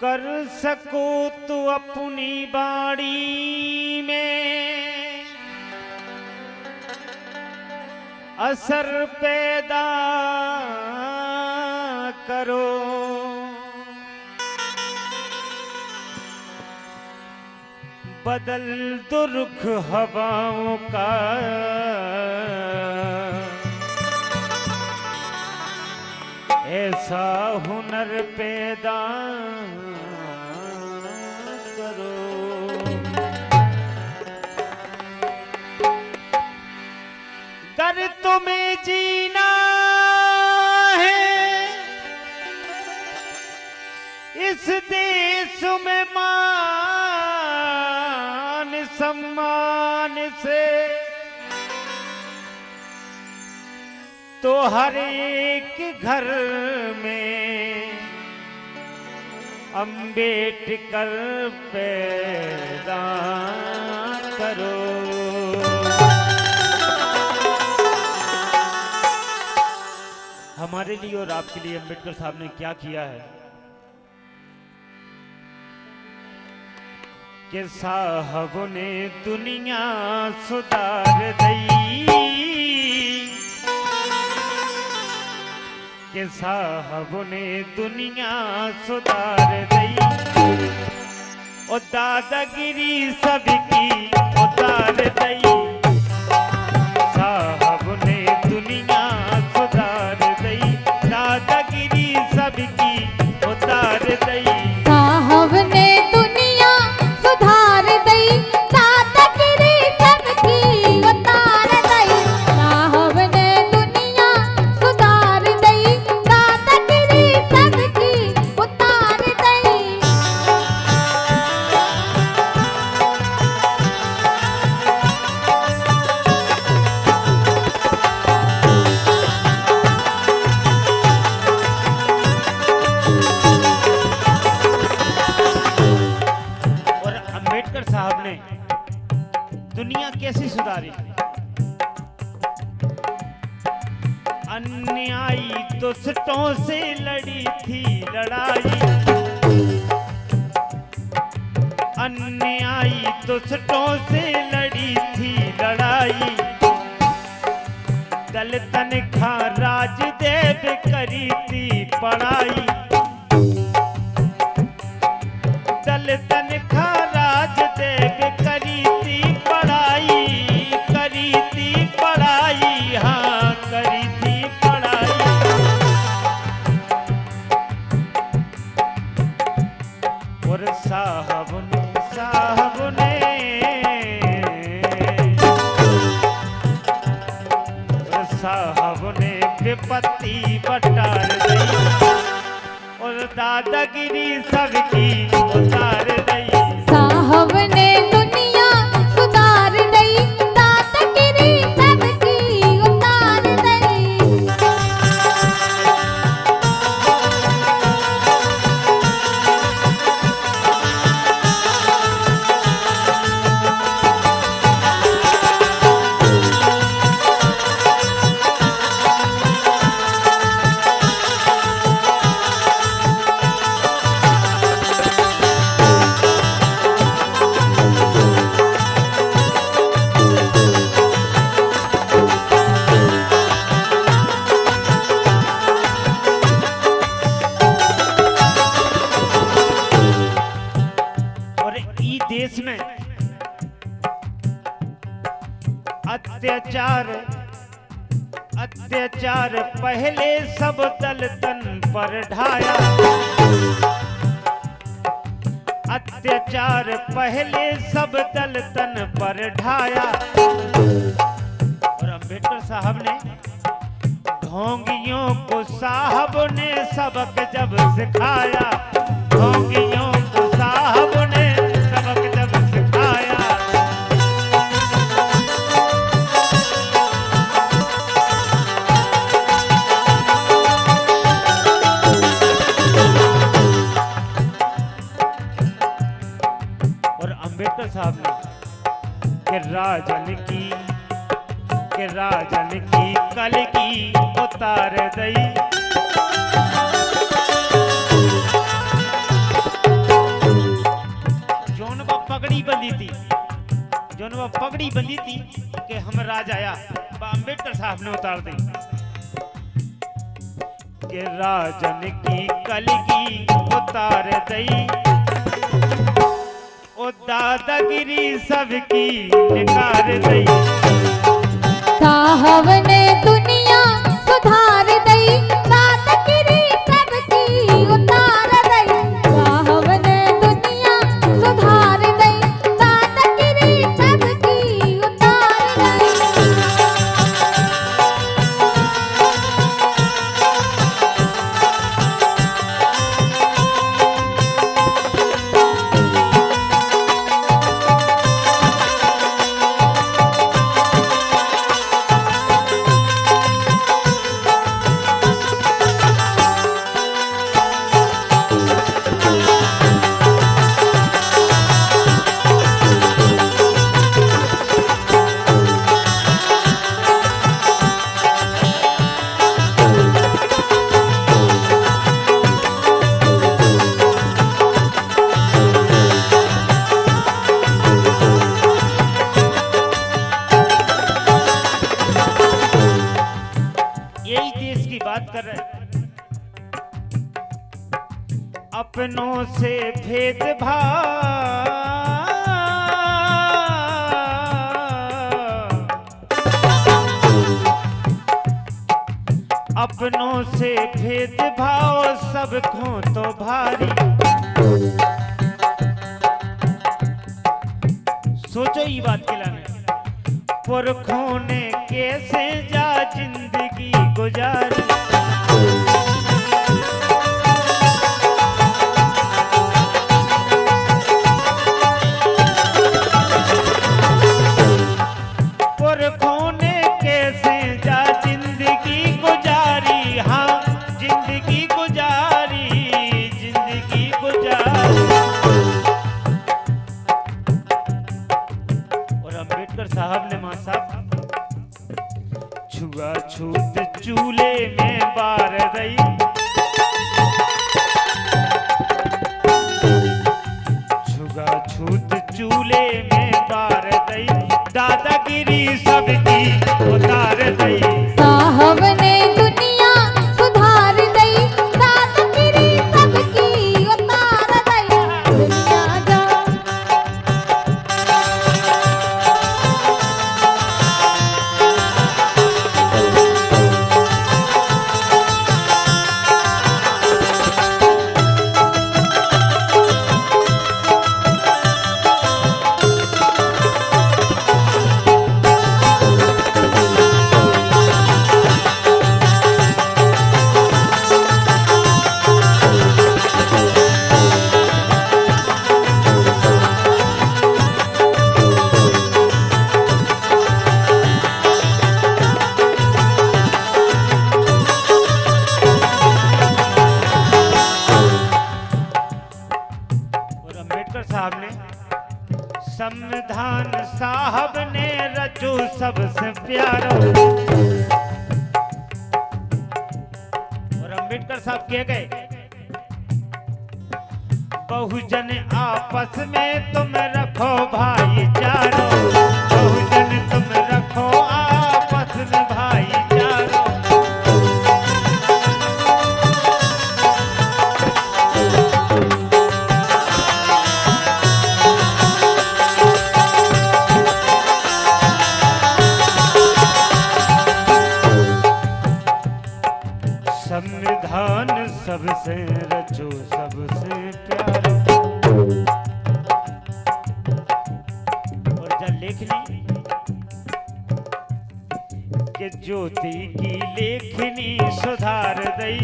कर सको तो अपनी बाड़ी में असर पैदा करो। बदल दो रुख हवाओं का ऐसा हुनर पैदा करो। गर तुम्हें जीना है इस देश में मान सम्मान से, तो हर एक घर में अम्बेडकर पैदा करो। हमारे लिए और आपके लिए अम्बेडकर साहब ने क्या किया है कि साहब ने दुनिया सुधार दी, कि साहब ने दुनिया सुधार दी। ओ दादागिरी सबकी उतार दी, साहब ने दुनिया सुधार दी। दादागिरी सबकी उतार दी, साहब ने दुनिया सुधार दी। दादागिरी सबकी उतार दी, साहब ने दुनिया सुधार दी। दादागिरी सबकी उतार दी। अम्बेडकर साहब ने दुनिया कैसी सुधारी? अन्यायी दुष्टों से लड़ी थी लड़ाई, अन्यायी दुष्टों से लड़ी थी लड़ाई। दलितन खा राजदेव करी थी पढ़ाई, दलितन खा राजदेव करी थी पढ़ाई, करी थी पढ़ाई, हाँ करी थी पढ़ाई। और साहब ने विपत्ति बटार दी, और दादागिरी सबकी उतार दी। साहब ने दुनिया सुधार दी। दादागिरी सबकी उतार दी। देश में अत्याचार पहले सब दलितन पर ढाया, अत्याचार पहले सब दलितन पर ढाया। और अम्बेडकर साहब ने ढोंगियों को साहब ने सबक जब सिखाया, ढोंगियों को साहब ने सबक जब सिखाया। और अम्बेडकर साहब ने कि राजन की कल की उतार दई, पगड़ी बंदी थी कि हम राज आया, अम्बेडकर साहब ने उतार दी कि राजन की कलगी उतार दई, ओ दादागिरी सबकी निकार दई। साहब ने दुनिया सुधार दई, दादागिरी सबकी उतार दई। साहब ने दुनिया सुधार दई, दादागिरी सबकी उतार दई। यही देश की बात कर रहे हैं। अपनों से भेदभाव, अपनों से भेदभाव सबको तो भारी। सोचो ये बात के लाने, पुरखों ने कैसे जा जिंदगी गुजारी। पुरखों ने कैसे जा जिंदगी गुजारी, हाँ जिंदगी गुजारी, जिंदगी गुजारी। और अम्बेडकर साहब ने मां साहब छुआछूत चूल्हे में बार दई, छुआछूत चूल्हे में बार दई, दादागिरी सबकी उतार दई। साहब ने दुनिया सुधार दई, दादागिरी सबकी उतार दई। दुनिया जा साहब ने, संविधान साहब ने रचो सबसे प्यारो। और अम्बेडकर साहब कह गए, बहुजन आपस में तुम रखो भाईचारो, बहुजन तुम रखो आपस में भाईचारो। संविधान सबसे रचो सबसे प्यारो। और जब लिख ली कि ज्योति की लेखनी सुधार दई,